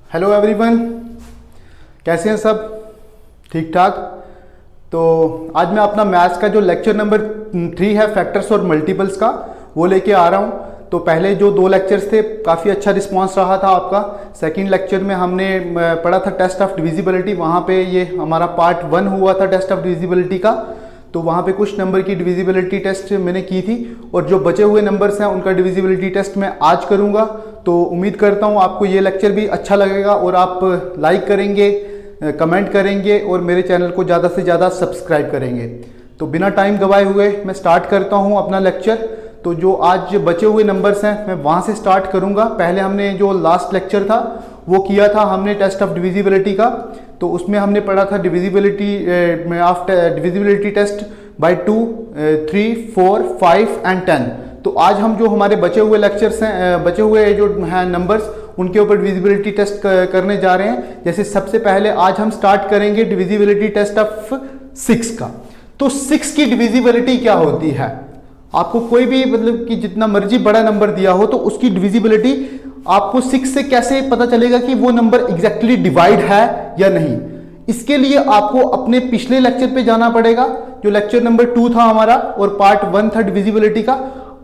Hello everyone, कैसे हैं सब? ठीक ठाक। तो आज मैं अपना मैथ्स का जो लेक्चर नंबर 3 है फैक्टर्स और मल्टीपल्स का, वो लेके आ रहा हूँ। तो पहले जो 2 लेक्चर्स थे काफ़ी अच्छा रिस्पांस रहा था आपका। सेकंड लेक्चर में हमने पढ़ा था टेस्ट ऑफ डिविजिबिलिटी, वहाँ पे ये हमारा पार्ट 1 हुआ था टेस्ट ऑफ डिविजिबिलिटी का। तो वहाँ पे कुछ नंबर की डिविजिबिलिटी टेस्ट मैंने की थी और जो बचे हुए नंबर्स हैं उनका डिविजिबिलिटी टेस्ट मैं आज करूँगा। तो उम्मीद करता हूँ आपको ये लेक्चर भी अच्छा लगेगा और आप लाइक करेंगे, कमेंट करेंगे और मेरे चैनल को ज़्यादा से ज़्यादा सब्सक्राइब करेंगे। तो बिना टाइम गवाए हुए मैं स्टार्ट करता हूँ अपना लेक्चर। तो जो आज बचे हुए नंबर्स हैं मैं वहाँ से स्टार्ट करूँगा। पहले हमने जो लास्ट लेक्चर था वो किया था हमने टेस्ट ऑफ डिविजिबिलिटी का। तो उसमें हमने पढ़ा था डिविजिबिलिटी टेस्ट बाय 2, 3, 4, 5 एंड 10। तो आज हम जो हमारे बचे हुए लेक्चर्स हैं, बचे हुए जो हैं नंबर्स, उनके ऊपर डिविजिबिलिटी टेस्ट करने जा रहे हैं। जैसे सबसे पहले आज हम स्टार्ट करेंगे डिविजिबिलिटी टेस्ट ऑफ 6 का। तो 6 की डिविजिबिलिटी क्या होती है? आपको कोई भी मतलब कि जितना मर्जी बड़ा नंबर दिया हो तो उसकी डिविजिबिलिटी आपको 6 से कैसे पता चलेगा कि वो नंबर एग्जैक्टली डिवाइड है या नहीं? इसके लिए आपको अपने पिछले लेक्चर पे जाना पड़ेगा, जो लेक्चर नंबर 2 था हमारा और पार्ट 1 था डिविजिबिलिटी का।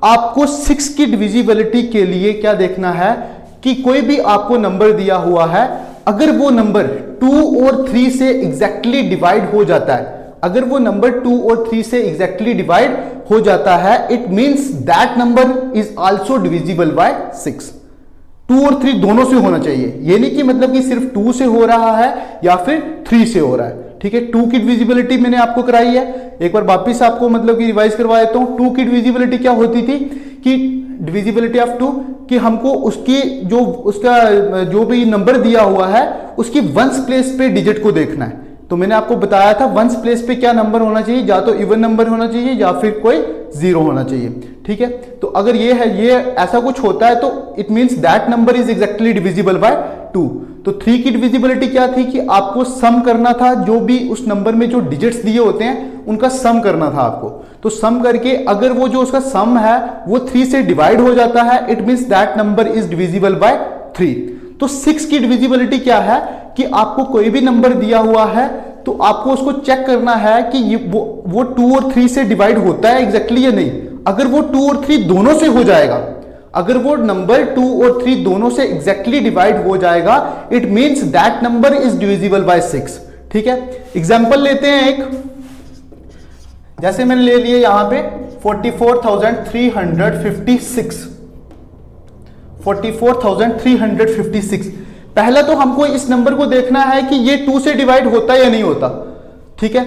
आपको 6 की डिविजिबिलिटी के लिए क्या देखना है कि कोई भी आपको नंबर दिया हुआ है, अगर वो नंबर 2 और 3 से एग्जैक्टली डिवाइड हो जाता है, अगर वो नंबर 2 और 3 से एग्जैक्टली डिवाइड हो जाता है, it means that number is also divisible by 6। 2 और 3 दोनों से होना चाहिए, ये नहीं कि मतलब कि सिर्फ 2 से हो रहा है या फिर 3 से हो रहा है। ठीक है, 2 की डिविजिबिलिटी मैंने आपको कराई है, एक बार वापिस आपको मतलब कि रिवाइज करवा देता हूं। 2 की डिविजिबिलिटी क्या होती थी कि डिविजिबिलिटी ऑफ 2 कि हमको उसकी उसका जो भी नंबर दिया हुआ है उसकी वंस प्लेस पे डिजिट को देखना है। तो मैंने आपको बताया था वंस प्लेस पे क्या नंबर होना चाहिए, या तो इवन नंबर होना चाहिए या फिर कोई 0 होना चाहिए। ठीक है, तो अगर ये है, ये ऐसा कुछ होता है तो it means that number is exactly divisible by 2। तो 3 की डिविजिबिलिटी क्या थी कि आपको सम करना था, जो भी उस नंबर में जो डिजिट्स दिए होते हैं उनका सम करना था आपको। तो सम करके अगर वो जो उसका सम है वो 3 से डिवाइड हो जाता है, it means that number is divisible by 3। तो 6 की डिविजिबिलिटी क्या है कि आपको कोई भी नंबर दिया हुआ है तो आपको उसको चेक करना है कि वो 2 और 3 से डिवाइड होता है एग्जैक्टली या नहीं। अगर वो 2 और 3 दोनों से हो जाएगा, अगर वो नंबर 2 और 3 दोनों से एग्जैक्टली डिवाइड हो जाएगा, it means that number is divisible by 6। ठीक है, एग्जांपल लेते हैं एक, जैसे मैंने ले लिए यहां पे 44,356। 44,356। पहला तो हमको इस नंबर को देखना है कि ये 2 से डिवाइड होता है या नहीं होता। ठीक है,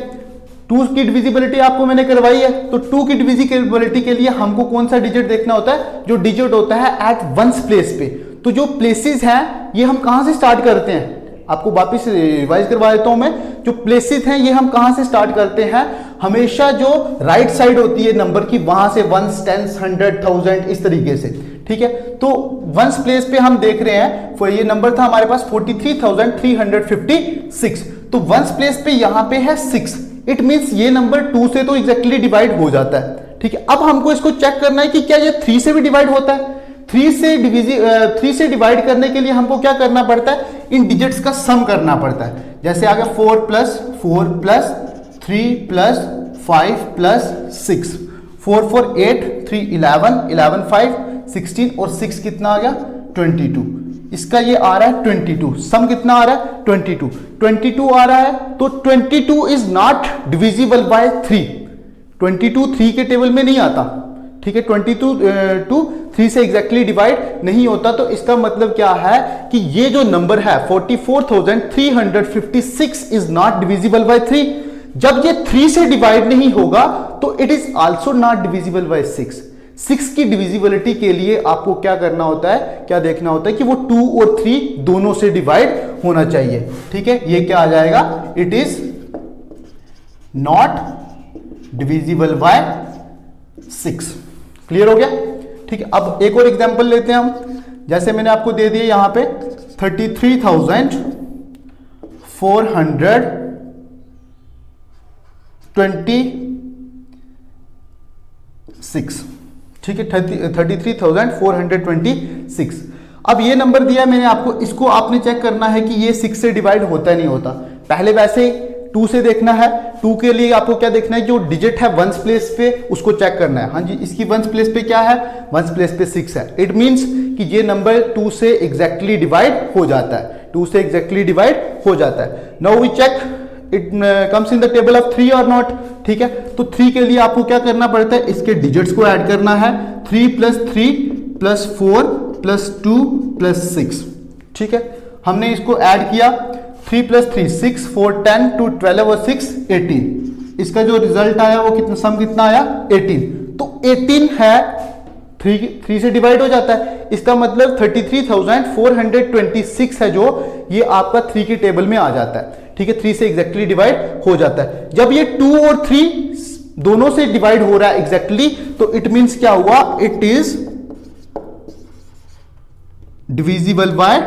2 की डिविजिबिलिटी आपको मैंने करवाई है, तो 2 की डिविजिबिलिटी के लिए हमको कौन सा डिजिट देखना होता है? जो डिजिट होता है एट वंस प्लेस पे। तो जो प्लेसेस हैं ये हम कहां से स्टार्ट करते हैं, आपको वापिस रिवाइज करवा देता हूं मैं। जो प्लेसेस हैं ये हम कहां से स्टार्ट करते हैं? हमेशा जो राइट साइड होती है नंबर की, वहां से 1s, 10s, 100, 1000 इस तरीके से। ठीक है, तो वंस प्लेस पे हम देख रहे हैं, ये नंबर था हमारे पास 43,356। तो वंस प्लेस पे यहां पे है 6, इट मींस ये नंबर 2 से तो एग्जैक्टली डिवाइड हो जाता है। ठीक है, अब हमको इसको चेक करना है कि क्या ये 3 से भी डिवाइड होता है। 3 से डिवाइड करने के लिए हमको क्या करना पड़ता है? इन डिजिट्स का सम करना पड़ता है। जैसे आ गया 4 + 4 + 3 + 5 + 6, 4 4 8, 3 11, 11 5 16 और 6 कितना आ गया? 22। इसका ये आ रहा है 22। सम कितना आ रहा है? 22। 22 आ रहा है, तो 22 इज नॉट डिविजिबल बाय 3। 22 3 के टेबल में नहीं आता। ठीक है, 22 3 से एग्जैक्टली डिवाइड नहीं होता। तो इसका मतलब क्या है कि ये जो नंबर है 44,356 इज नॉट डिविजिबल बाय 3। जब ये 3 से डिवाइड नहीं होगा तो it is also not divisible by 6। 6 की डिविजिबिलिटी के लिए आपको क्या करना होता है, क्या देखना होता है कि वो 2 और 3 दोनों से डिवाइड होना चाहिए। ठीक है, ये क्या आ जाएगा? It is not divisible by 6। Clear हो गया? ठीक है, अब एक और एग्जांपल लेते हैं हम। जैसे मैंने आपको दे दिया यहां पे 33,426। ठीक है, 33,426। अब ये नंबर दिया है मैंने आपको, इसको आपने चेक करना है कि ये 6 से डिवाइड होता है नहीं होता। पहले वैसे ही 2 से देखना है। 2 के लिए आपको क्या देखना है, जो डिजिट है वंस प्लेस पे उसको चेक करना है। हाँ जी, इसकी वंस प्लेस पे क्या है, वंस प्लेस पे 6 है। इट मींस कि ये नंबर 2 से एग्जैक्टली डिवाइड हो जाता है, 2 से एग्जैक्टली डिवाइड हो जाता है। Now we check it comes in the table of 3 और नॉट। ठीक है, तो 3 के लिए आपको क्या करना पड़ता है, इसके डिजिट्स को ऐड करना है। 3 + 3 + 4 + 2 + 6। ठीक है, हमने इसको ऐड किया। 3 + 3 6, 4 10, 2 12 और 6 18। इसका जो रिजल्ट आया वो कितना, सम कितना आया 18। तो 18 है 3 से डिवाइड हो जाता है, इसका मतलब 33,426 है जो ये आपका 3 की टेबल में आ जाता है। ठीक है, 3 से एग्जैक्टली डिवाइड हो जाता है। जब ये 2 और 3 दोनों से डिवाइड हो रहा है एग्जैक्टली, तो इट मींस क्या हुआ, it is divisible by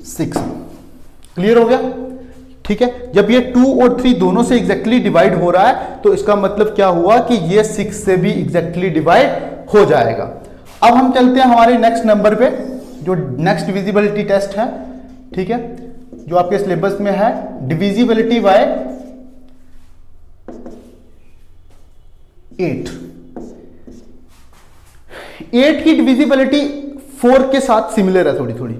6। Clear हो गया। ठीक है, जब ये 2 और 3 दोनों से एग्जैक्टली डिवाइड हो रहा है तो इसका मतलब क्या हुआ कि ये 6 से भी एग्जैक्टली डिवाइड हो जाएगा। अब हम चलते हैं हमारे नेक्स्ट नंबर पे, जो नेक्स्ट डिविजिबिलिटी टेस्ट है। ठीक है, जो आपके सिलेबस में है, डिविजिबिलिटी बाय 8। 8 की डिविजिबिलिटी 4 के साथ सिमिलर है थोड़ी थोड़ी।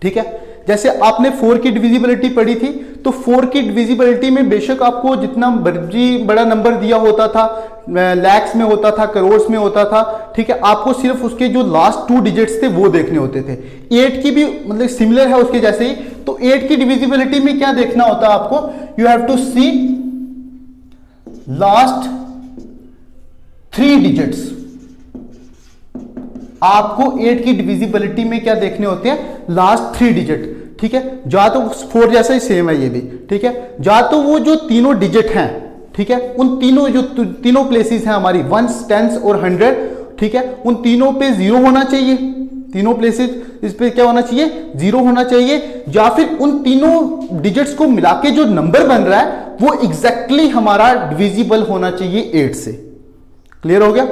ठीक है, जैसे आपने 4 की डिविजिबिलिटी पढ़ी थी, तो 4 की डिविजिबिलिटी में बेशक आपको जितना मर्जी बड़ा नंबर दिया होता था, लैक्स में होता था, करोड़ में होता था। ठीक है, आपको सिर्फ उसके जो लास्ट 2 डिजिट्स थे वो देखने होते थे। 8 की भी मतलब सिमिलर है उसके जैसे ही। तो 8 की डिविजिबिलिटी में क्या देखना होता है आपको, you have to see last 3 digits. आपको 8 की डिविजिबिलिटी में क्या देखने होते हैं, लास्ट 3 डिजिट। ठीक है, जा तो 4 जैसा ही सेम है ये भी। ठीक है, जा तो वो जो तीनों डिजिट हैं, ठीक है, उन तीनों जो तीनों प्लेसेस हैं हमारी 1s 10s और 100, ठीक है, उन तीनों पे 0 होना चाहिए। तीनों प्लेसेस इस पे क्या होना चाहिए, 0 होना चाहिए। या फिर उन तीनों डिजिट्स को मिला के जो नंबर बन रहा है वो एग्जैक्टली हमारा डिविजिबल होना चाहिए 8 से। क्लियर हो गया।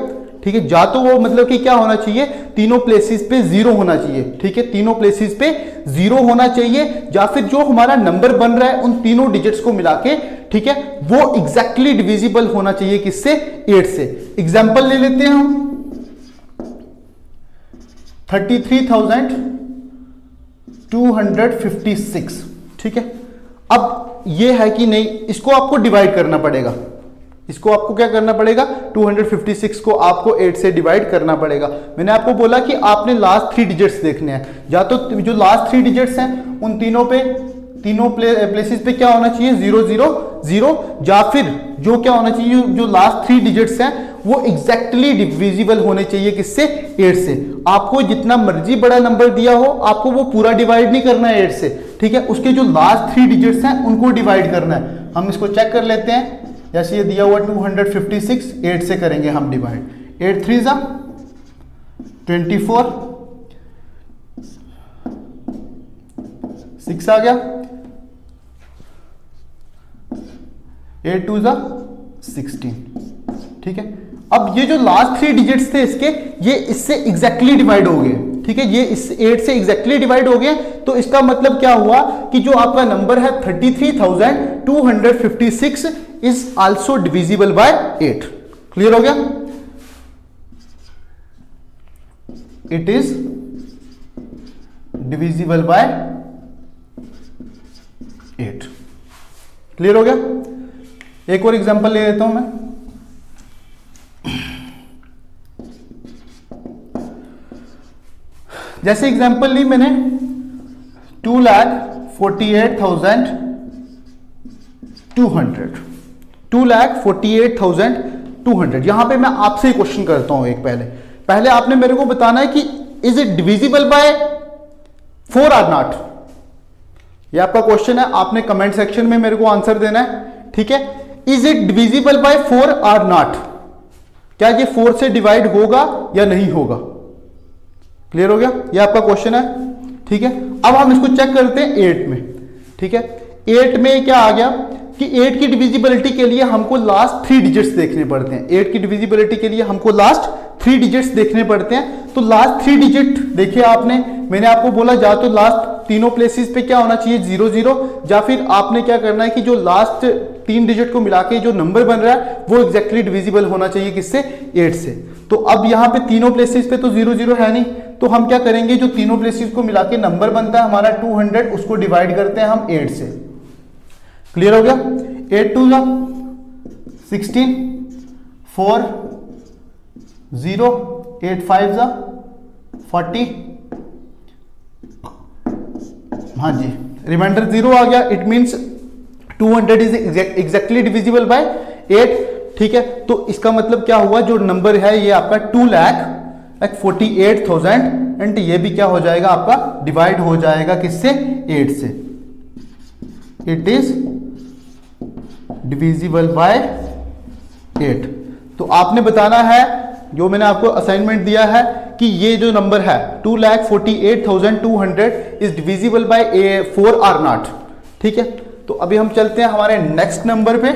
ठीक है, जा तो वो मतलब कि क्या होना चाहिए, तीनों प्लेसेस पे 0 होना चाहिए। ठीक है, तीनों प्लेसेस पे 0 होना चाहिए, या फिर जो हमारा नंबर बन रहा है उन तीनों डिजिट्स को मिला के, ठीक है, वो एग्जैक्टली डिविजिबल होना चाहिए किससे, 8 से। एग्जांपल ले लेते हैं हम, 33,256। ठीक है, अब ये है कि नहीं, इसको आपको डिवाइड करना पड़ेगा। इसको आपको क्या करना पड़ेगा, 256 को आपको 8 से डिवाइड करना पड़ेगा। मैंने आपको बोला कि आपने लास्ट 3 डिजिट्स देखने हैं, या तो जो लास्ट 3 डिजिट्स हैं उन तीनों प्लेसेस पे क्या होना चाहिए, 0 0 0, या फिर जो क्या होना चाहिए, जो लास्ट 3 डिजिट्स हैं वो एग्जैक्टली डिविजिबल होने चाहिए किससे, 8 से। आपको जितना मर्जी बड़ा नंबर दिया हो, आपको वो पूरा डिवाइड नहीं करना है 8 से। ठीक है, उसके जो लास्ट 3 डिजिट्स हैं उनको डिवाइड करना है। हम इसको चेक कर लेते हैं। जैसे ये दिया हुआ 256, 8 से करेंगे हम डिवाइड। 8 3 जा 24, 6 आ गया, 8 2 जा 16। ठीक है, अब ये जो लास्ट 3 डिजिट्स थे इसके, ये इससे एग्जैक्टली डिवाइड हो गए। ठीक है, ये इस 8 से एग्जैक्टली डिवाइड हो गए। तो इसका मतलब क्या हुआ कि जो आपका नंबर है 33,256 is also divisible by 8। Clear हो गया, it is divisible by 8। Clear हो गया। एक और एग्जांपल ले लेता हूं मैं। जैसे एग्जांपल ली मैंने 2,48,200, 2,48,200। यहां पे मैं आपसे क्वेश्चन करता हूं एक, पहले आपने मेरे को बताना है कि इज इट डिविजिबल बाय 4 और नॉट। ये आपका क्वेश्चन है, आपने कमेंट सेक्शन में मेरे को आंसर देना है। ठीक है, इज इट डिविजिबल बाय 4 और नॉट, क्या ये 4 से डिवाइड होगा या नहीं होगा। क्लियर हो गया, ये आपका क्वेश्चन है। ठीक है, अब हम इसको चेक करते हैं 8 में। ठीक है, 8 में क्या आ गया, कि 8 की डिविजिबिलिटी के लिए हमको लास्ट 3 डिजिट्स देखने पड़ते हैं। 8 की डिविजिबिलिटी के लिए हमको लास्ट 3 डिजिट्स देखने पड़ते हैं। तो लास्ट 3 डिजिट देखिए आपने, मैंने आपको बोला जा तो लास्ट तीनों प्लेसेस पे क्या होना चाहिए 0 0, या फिर आपने क्या करना है कि जो लास्ट 3 डिजिट को मिला के जो नंबर बन रहा है वो एग्जैक्टली डिविजिबल होना चाहिए किससे, 8 से। तो अब यहाँ पे तीनों प्लेसेस पे तो 0 0 है नहीं, तो हम क्या करेंगे, जो तीनों प्लेसेस को मिला के नंबर बनता है हमारा 200, उसको डिवाइड करते हैं हम 8 से। क्लियर हो गया? 8 2 जा 16, 4 0, 8 5 जा 40, हाँ जी, रिमाइंडर 0 आ गया। It means 200 is exactly divisible by 8। ठीक है, तो इसका मतलब क्या हुआ, जो नंबर है ये आपका 2,48,000 एंड ये भी क्या हो जाएगा आपका, डिवाइड हो जाएगा किससे, 8 से। It is divisible by 8। तो आपने बताना है, जो मैंने आपको असाइनमेंट दिया है, कि ये जो नंबर है 2,48,200 इज डिविजिबल बाय 4 और नॉट। ठीक है, तो अभी हम चलते हैं हमारे नेक्स्ट नंबर पे,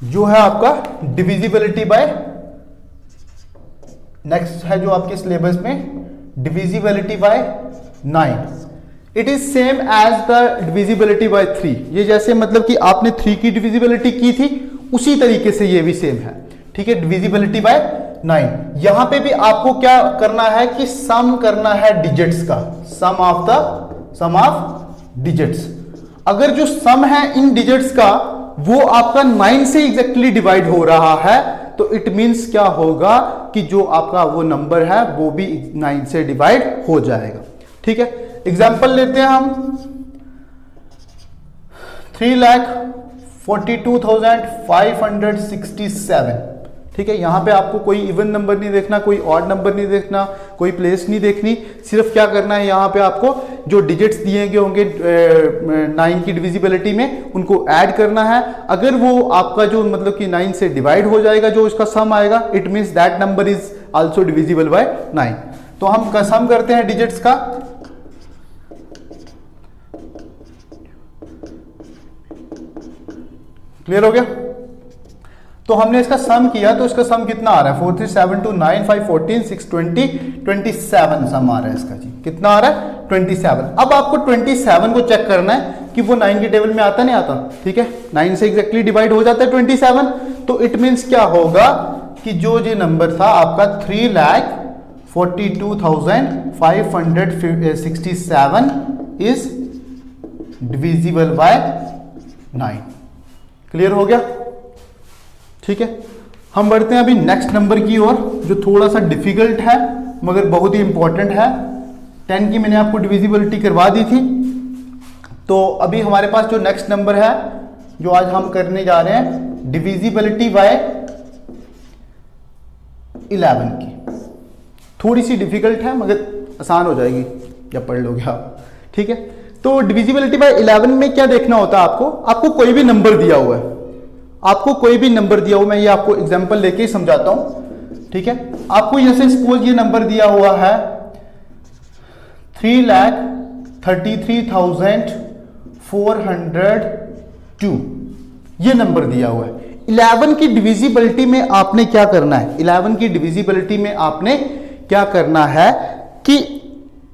जो है आपका डिविजिबिलिटी बाय, नेक्स्ट है जो आपके सिलेबस में divisibility by 9। It is same as the divisibility by 3। ये जैसे मतलब कि आपने 3 की डिविजिबिलिटी की थी उसी तरीके से ये भी सेम है। ठीक है, डिविजिबिलिटी बाय 9। यहां पे भी आपको क्या करना है कि सम करना है डिजिट्स का, सम ऑफ डिजिट्स। अगर जो सम है इन डिजिट्स का वो आपका 9 से एग्जैक्टली डिवाइड हो रहा है, तो इट मींस क्या होगा कि जो आपका वो नंबर है वो भी 9 से डिवाइड हो जाएगा। ठीक है, एग्जाम्पल लेते हैं हम, 3,42,567। ठीक है, यहां पे आपको कोई इवन नंबर नहीं देखना, कोई ऑड नंबर नहीं देखना, कोई प्लेस नहीं देखनी, सिर्फ क्या करना है, यहां पे आपको जो डिजिट्स दिए गए होंगे 9 की डिविजिबिलिटी में उनको ऐड करना है। अगर वो आपका जो मतलब कि 9 से डिवाइड हो जाएगा, जो इसका सम आएगा, it means that number is also divisible by 9। तो हम सम करते हैं डिजिट्स का। क्लियर हो गया? तो हमने इसका सम किया, तो इसका सम कितना आ रहा है, 43729 620 27 सम आ रहा है इसका जी। कितना आ रहा है, 27। अब आपको 27 को चेक करना है कि वो 9 के टेबल में आता नहीं आता। ठीक है, 9 से एग्जैक्टली डिवाइड हो जाता है 27। तो इट मींस क्या होगा कि जो ये नंबर था आपका 3,42,567 इज डिविजिबल बाय 9। क्लियर हो गया? ठीक है, हम बढ़ते हैं अभी नेक्स्ट नंबर की ओर, जो थोड़ा सा डिफिकल्ट है मगर बहुत ही इंपॉर्टेंट है। 10 की मैंने आपको डिविजिबिलिटी करवा दी थी। तो अभी हमारे पास जो नेक्स्ट नंबर है जो आज हम करने जा रहे हैं, डिविजिबिलिटी बाय 11 की। थोड़ी सी डिफिकल्ट है मगर आसान हो जाएगी जब पढ़ लोगे आप। ठीक है, तो डिविजिबिलिटी बाय 11 में क्या देखना होता है आपको कोई भी नंबर दिया हुआ है, आपको कोई भी नंबर दिया हुआ, मैं ये आपको एग्जांपल लेके ही समझाता हूं। ठीक है, आपको जैसे सपोज ये नंबर दिया हुआ है 3,33,402, ये नंबर दिया हुआ है। 11 की डिविजिबिलिटी में आपने क्या करना है, 11 की डिविजिबिलिटी में आपने क्या करना है कि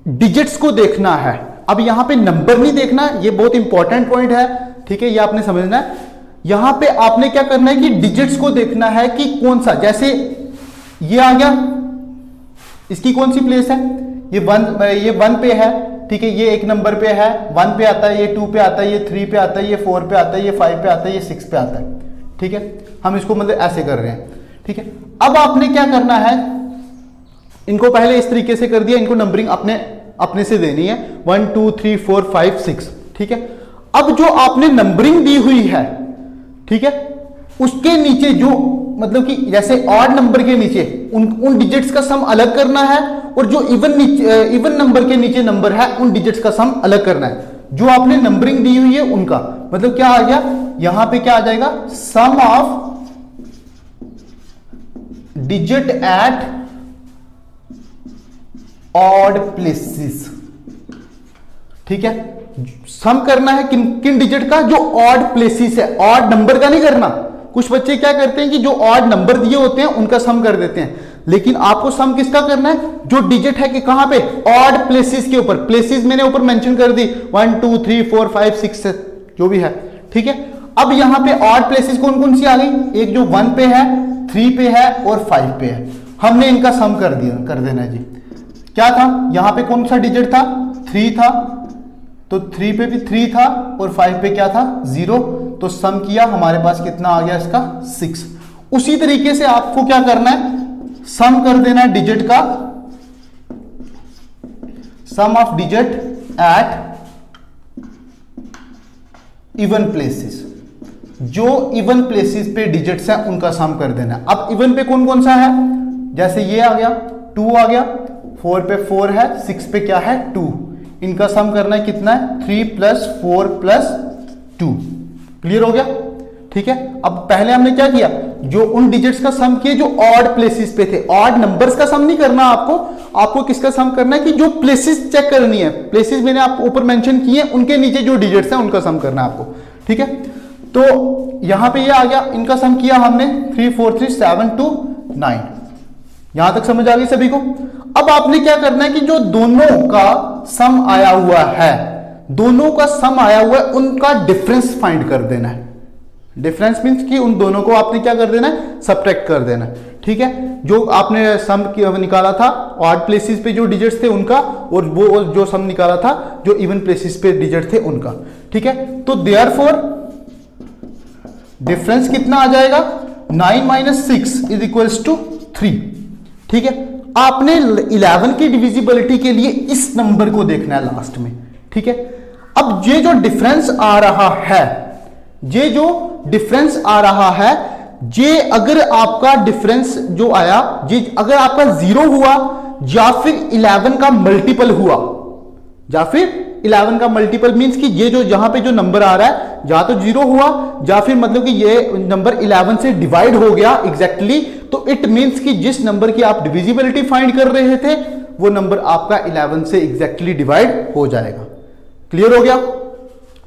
डिजिट्स को देखना है। अब यहां पे नंबर नहीं देखना, ये बहुत इंपॉर्टेंट पॉइंट है। ठीक है, ये आपने समझना है। यहां पे आपने क्या करना है कि डिजिट्स को देखना है कि कौन सा, जैसे ये आ गया, इसकी कौन सी प्लेस है, ये 1 पे है। ठीक है, ये एक नंबर पे है, 1 पे आता है, ये 2 पे आता है, ये 3 पे आता है, ये 4 पे आता है, ये 5 पे आता है, ये 6 पे आता है। ठीक है, हम इसको मतलब ऐसे कर रहे हैं। ठीक है, अब आपने क्या करना है, इनको पहले इस तरीके से कर दिया, इनको नंबरिंग अपने से देनी है 1 2 3 4 5 6। ठीक है, अब जो आपने नंबरिंग दी हुई है, ठीक है, उसके नीचे जो मतलब कि जैसे ऑड नंबर के नीचे उन डिजिट्स का सम अलग करना है, और जो इवन नंबर के नीचे नंबर है उन डिजिट्स का सम अलग करना है। जो आपने नंबरिंग दी हुई है उनका मतलब क्या आ गया, यहां पे क्या आ जाएगा, sum of digit at odd places. ठीक है। सम करना है किन किन डिजिट का, जो ऑड प्लेसेस है, ऑड नंबर का नहीं करना। कुछ बच्चे क्या करते हैं कि जो ऑड नंबर दिए होते हैं उनका सम कर देते हैं, लेकिन आपको सम किसका करना है, जो डिजिट है कि कहां पे, ऑड प्लेसेस के ऊपर। प्लेसेस मैंने ऊपर मेंशन कर दी 1 2 3 4 5 6 जो भी है, ठीक है। अब यहां पे ऑड प्लेसेस कौन कौन सी आ गई, एक जो 1 पे है, 3 पे है और 5 पे है। हमने इनका सम कर देना है जी। क्या था यहां पे, कौन सा डिजिट था, 3 था, तो 3 पे भी 3 था और 5 पे क्या था, 0। तो सम किया, हमारे पास कितना आ गया इसका, 6। उसी तरीके से आपको क्या करना है, सम कर देना है डिजिट का, sum of digit at even places. जो इवन प्लेसेस पे डिजिट्स हैं उनका सम कर देना है। अब इवन पे कौन कौन सा है, जैसे ये आ गया, 2 आ गया, 4 पे 4 है, 6 पे क्या है, 2। इनका सम करना है, कितना है, 3 + 4 + 2। क्लियर हो गया, ठीक है। अब पहले हमने क्या किया, जो उन डिजिट्स का सम किए जो ऑड प्लेसेस पे थे। ऑड नंबर्स का सम नहीं करना आपको किसका सम करना है, कि जो प्लेसेस चेक करनी है। प्लेसेस मैंने आपको ऊपर मेंशन किए, उनके नीचे जो डिजिट्स हैं उनका सम करना है आपको, ठीक है। तो यहां पे ये आ गया, इनका सम किया हमने, 3 4 3 7 2 9। यहां तक समझ आ गई सभी को। अब आपने क्या करना है कि जो दोनों का सम आया हुआ है, दोनों का सम आया हुआ है, उनका डिफरेंस फाइंड कर देना है। डिफरेंस मींस कि उन दोनों को आपने क्या कर देना है, सब्ट्रैक्ट कर देना है, ठीक है। जो आपने सम निकाला था ऑड प्लेसेस पे जो डिजिट्स थे उनका, और वो जो सम निकाला था जो इवन प्लेसेस पे डिजिट थे उनका, ठीक है। तो देयरफॉर डिफरेंस कितना आ जाएगा, 9 - 6 = 3, ठीक है। आपने 11 की डिविजिबिलिटी के लिए इस नंबर को देखना है लास्ट में, ठीक है। अब ये जो डिफरेंस आ रहा है, ये जो डिफरेंस आ रहा है, ये अगर आपका डिफरेंस जो आया, ये अगर आपका 0 हुआ या फिर 11 का मल्टीपल हुआ, या फिर 11 का मल्टीपल मींस कि ये जो यहां पे जो नंबर आ रहा है, या तो 0 हुआ या फिर मतलब कि ये नंबर 11 से डिवाइड हो गया एग्जैक्टली, तो इट मींस कि जिस नंबर की आप डिविजिबिलिटी फाइंड कर रहे थे वो नंबर आपका 11 से एग्जैक्टली डिवाइड हो जाएगा। क्लियर हो गया,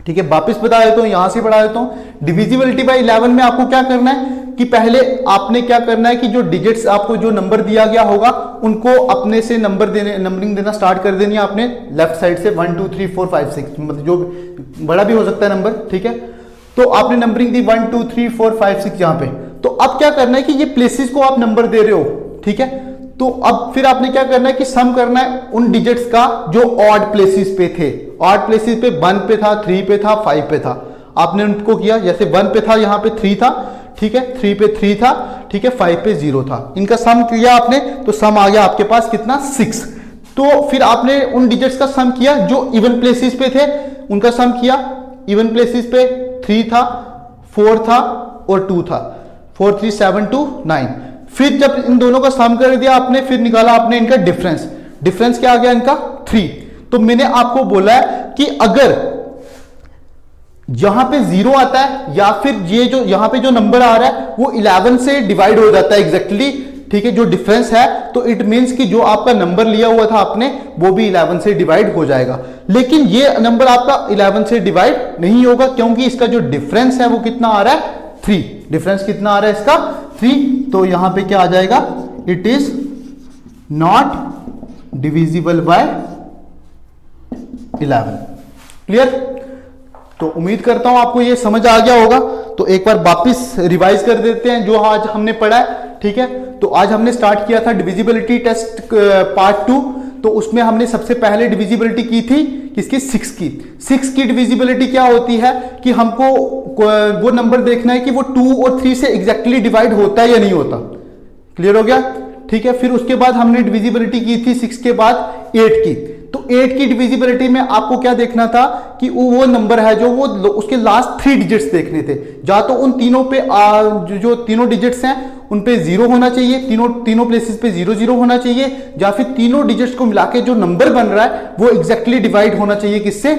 ठीक है। वापस बता देता हूं, यहां से बढ़ा देता हूं। डिविजिबिलिटी बाय 11 में आपको क्या करना है कि पहले आपने क्या करना है कि जो डिजिट्स आपको जो नंबर दिया गया होगा उनको अपने से नंबरिंग देना स्टार्ट कर देनी है आपने लेफ्ट साइड से, 1 2 3 4 5 6, मतलब जो बड़ा भी हो सकता है नंबर, ठीक है। तो आपने नंबरिंग दी 1 2 3 4 5 6 यहां पे। तो अब क्या करना है कि ये प्लेसेस को आप नंबर दे रहे हो, ठीक है। तो अब फिर आपने क्या करना है कि सम करना है उन डिजिट्स का जो ऑड प्लेसेस पे थे। ऑड प्लेसेस पे 1 पे था, 3 पे था, 5 पे था। आपने उनको किया, जैसे 1 पे था, यहां पे 3 था, ठीक है, 3 पे 3 था, ठीक है, 5 पे 0 था। इनका सम किया आपने, तो सम आ गया आपके पास कितना, 6। तो फिर आपने उन डिजिट्स का सम किया जो इवन प्लेसेस पे थे, उनका सम किया। इवन प्लेसेस पे 3 था, 4 था और 2 था, 4 3 7 2 9। फिर जब इन दोनों का सम कर दिया आपने, फिर निकाला आपने इनका डिफरेंस। डिफरेंस क्या आ गया इनका, 3। तो मैंने आपको बोला है कि अगर यहां पे 0 आता है या फिर ये जो यहां पे जो नंबर आ रहा है वो 11 से डिवाइड हो जाता है एग्जैक्टली, ठीक है, जो डिफरेंस है, तो इट मींस कि जो आपका नंबर लिया हुआ था आपने वो भी 11 से डिवाइड हो जाएगा। लेकिन ये नंबर आपका 11 से डिवाइड नहीं होगा, क्योंकि इसका जो डिफरेंस है वो कितना आ रहा है, 3। डिफरेंस कितना आ रहा है इसका, 3। तो यहां पे क्या आ जाएगा, it is not divisible by 11। Clear. तो उम्मीद करता हूं आपको ये समझ आ गया होगा। तो एक बार वापस रिवाइज कर देते हैं जो आज हमने पढ़ा है, ठीक है। तो आज हमने स्टार्ट किया था डिविजिबिलिटी टेस्ट पार्ट 2। तो उसमें हमने सबसे पहले डिविजिबिलिटी की थी किसकी, 6 की। 6 की डिविजिबिलिटी क्या होती है कि हमको वो नंबर देखना है कि वो 2 और 3 से एग्जैक्टली डिवाइड होता है या नहीं होता। क्लियर हो गया, ठीक है। फिर उसके बाद हमने डिविजिबिलिटी की थी 6 के बाद 8 की। तो 8 की डिविजिबिलिटी में आपको क्या देखना था कि वो नंबर है जो वो उसके लास्ट 3 डिजिट्स देखने थे। या तो उन तीनों पे जो तीनों डिजिट्स हैं उन पे 0 होना चाहिए, तीनों प्लेसेस पे 0 0 होना चाहिए, या फिर तीनों डिजिट्स को मिला के जो नंबर बन रहा है वो एग्जैक्टली डिवाइड होना चाहिए किससे,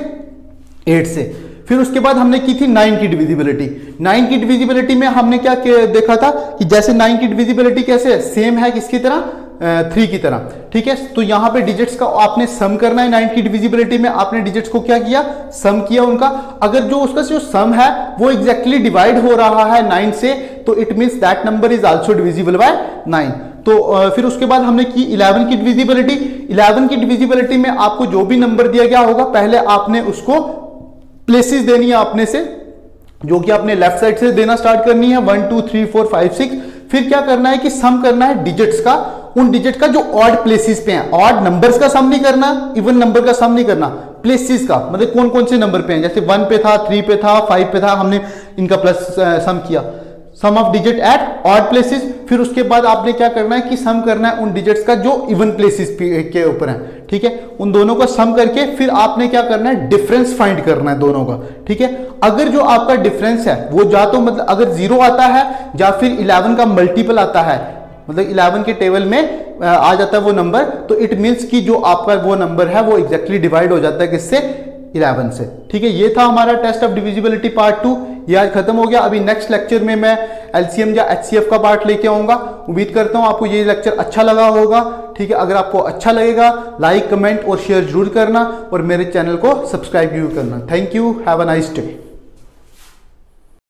8 से। फिर उसके बाद हमने की थी 9 की डिविजिबिलिटी। 9 की डिविजिबिलिटी में हमने क्या देखा था कि जैसे 9 की डिविजिबिलिटी कैसे है, सेम है किसकी तरह, 3 की तरह। ठीक है, तो यहाँ पे डिजिट्स का आपने सम करना है। 9 की डिविजिबिलिटी में आपने डिजिट्स को क्या किया, सम किया उनका। अगर जो उसका जो सम है वो एग्जैक्टली डिवाइड हो रहा है 9 से, तो it means that number is also divisible by 9। तो फिर उसके बाद हमने की 11 की डिविजिबिलिटी। 11 की डिविजिबिलिटी में आपको जो भी नंबर दिया गया होगा पहले आपने उसको प्लेसेस देनी है अपने से, जो कि आपने लेफ्ट साइड से देना स्टार्ट करनी है, 1 2 3 4 5 6। फिर क्या करना है कि सम करना है डिजिट्स का, उन डिजिट का जो ऑड प्लेसेस पे हैं। ऑड नंबर्स का सम नहीं करना, इवन नंबर का सम नहीं करना, प्लेसेस का, मतलब कौन कौन से नंबर पे हैं। जैसे 1 पे था, 3 पे था, 5 पे था, हमने इनका प्लस सम किया, sum of digit at odd places. फिर उसके बाद आपने क्या करना है कि सम करना है उन डिजिट्स का जो इवन प्लेसेस के ऊपर है। ठीक है, उन दोनों को सम करके फिर आपने क्या करना है, डिफरेंस फाइंड करना है दोनों का। ठीक है, अगर जो आपका डिफरेंस है वो जा तो मतलब अगर 0 आता है या फिर 11 का मल्टीपल आता है, मतलब 11 के टेबल में आ जाता है वो नंबर, तो इट मीन्स कि जो आपका वो नंबर है वो एग्जैक्टली डिवाइड हो जाता है किससे, 11 से। ठीक है, ये था हमारा टेस्ट ऑफ डिविजिबिलिटी पार्ट 2, ये आज खत्म हो गया। अभी नेक्स्ट लेक्चर में मैं एलसीएम या एचसीएफ का पार्ट लेके आऊंगा। उम्मीद करता हूं आपको ये लेक्चर अच्छा लगा होगा। ठीक है, अगर आपको अच्छा लगेगा लाइक, कमेंट और शेयर जरूर करना, और मेरे चैनल को सब्सक्राइब जरूर करना। Thank you, have a nice day.